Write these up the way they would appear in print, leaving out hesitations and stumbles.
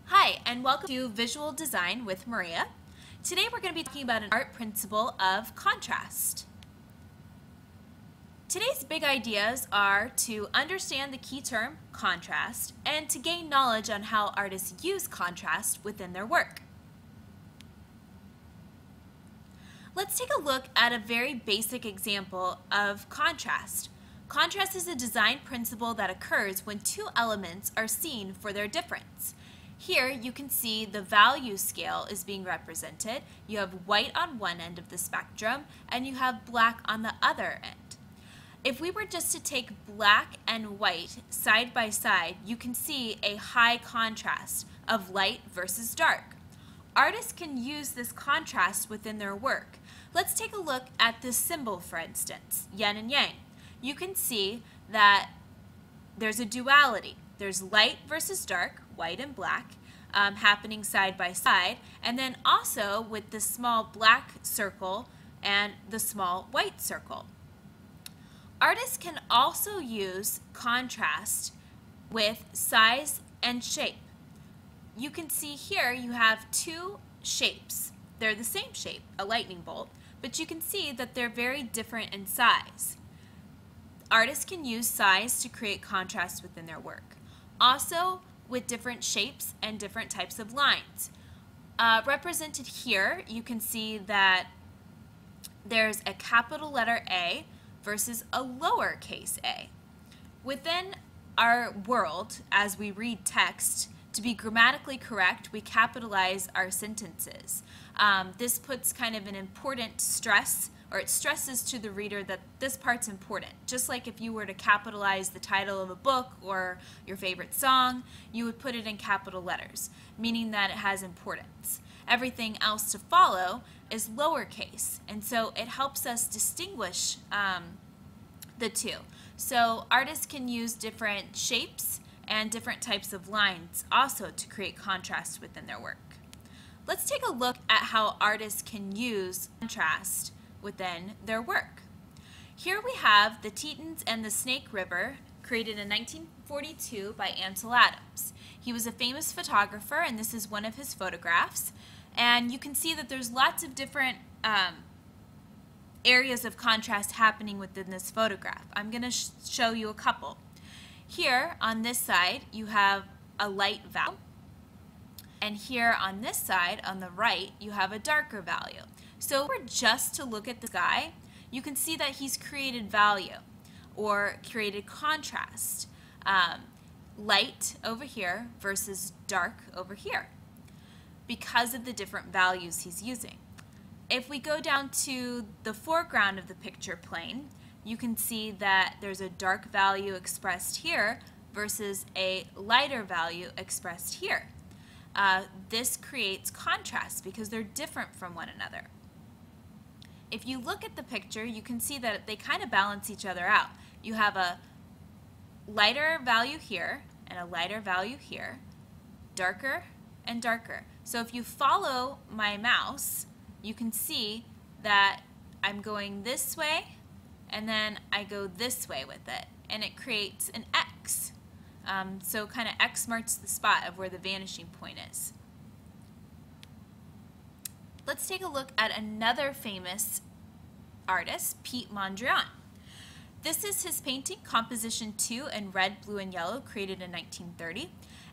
Hi, and welcome to Visual Design with Maria. Today we're going to be talking about an art principle of contrast. Today's big ideas are to understand the key term, contrast, and to gain knowledge on how artists use contrast within their work. Let's take a look at a very basic example of contrast. Contrast is a design principle that occurs when two elements are seen for their difference. Here you can see the value scale is being represented. You have white on one end of the spectrum and you have black on the other end. If we were just to take black and white side by side, you can see a high contrast of light versus dark. Artists can use this contrast within their work. Let's take a look at this symbol, for instance, yin and yang. You can see that there's a duality. There's light versus dark, white and black, happening side by side, and then also with the small black circle and the small white circle. Artists can also use contrast with size and shape. You can see here you have two shapes. They're the same shape, a lightning bolt, but you can see that they're very different in size. Artists can use size to create contrast within their work. Also, with different shapes and different types of lines. Represented here, you can see that there's a capital letter A versus a lowercase a. Within our world, as we read text, to be grammatically correct, we capitalize our sentences. This puts kind of an important stress, or it stresses to the reader that this part's important. Just like if you were to capitalize the title of a book or your favorite song, you would put it in capital letters, meaning that it has importance. Everything else to follow is lowercase, and so it helps us distinguish the two. So artists can use different shapes and different types of lines also to create contrast within their work. Let's take a look at how artists can use contrast within their work. Here we have the Tetons and the Snake River, created in 1942 by Ansel Adams. He was a famous photographer, and this is one of his photographs. And you can see that there's lots of different areas of contrast happening within this photograph. I'm going to show you a couple. Here on this side you have a light value, and here on this side on the right you have a darker value. So if we're just to look at the sky, you can see that he's created value or created contrast. Light over here versus dark over here because of the different values he's using. If we go down to the foreground of the picture plane, you can see that there's a dark value expressed here versus a lighter value expressed here. This creates contrast because they're different from one another. If you look at the picture, you can see that they kind of balance each other out. You have a lighter value here and a lighter value here, darker and darker. So if you follow my mouse, you can see that I'm going this way and then I go this way with it, and it creates an X. So kind of X marks the spot of where the vanishing point is. Let's take a look at another famous artist, Piet Mondrian. This is his painting, Composition 2 in red, blue, and yellow, created in 1930.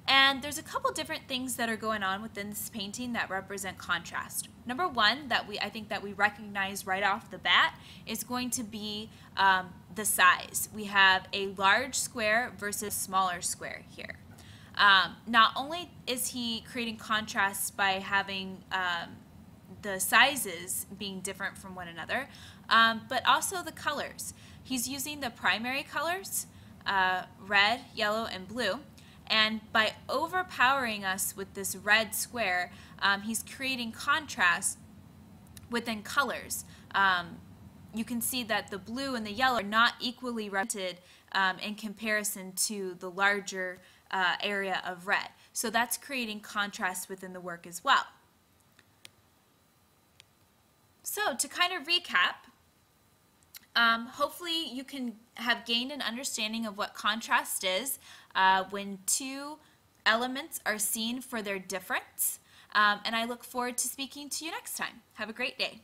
And there's a couple different things that are going on within this painting that represent contrast. Number one that I think that we recognize right off the bat is going to be the size. We have a large square versus smaller square here. Not only is he creating contrast by having the sizes being different from one another, but also the colors. He's using the primary colors, red, yellow, and blue. And by overpowering us with this red square, he's creating contrast within colors. You can see that the blue and the yellow are not equally represented in comparison to the larger area of red. So that's creating contrast within the work as well. So to kind of recap, hopefully you can have gained an understanding of what contrast is when two elements are seen for their difference. And I look forward to speaking to you next time. Have a great day.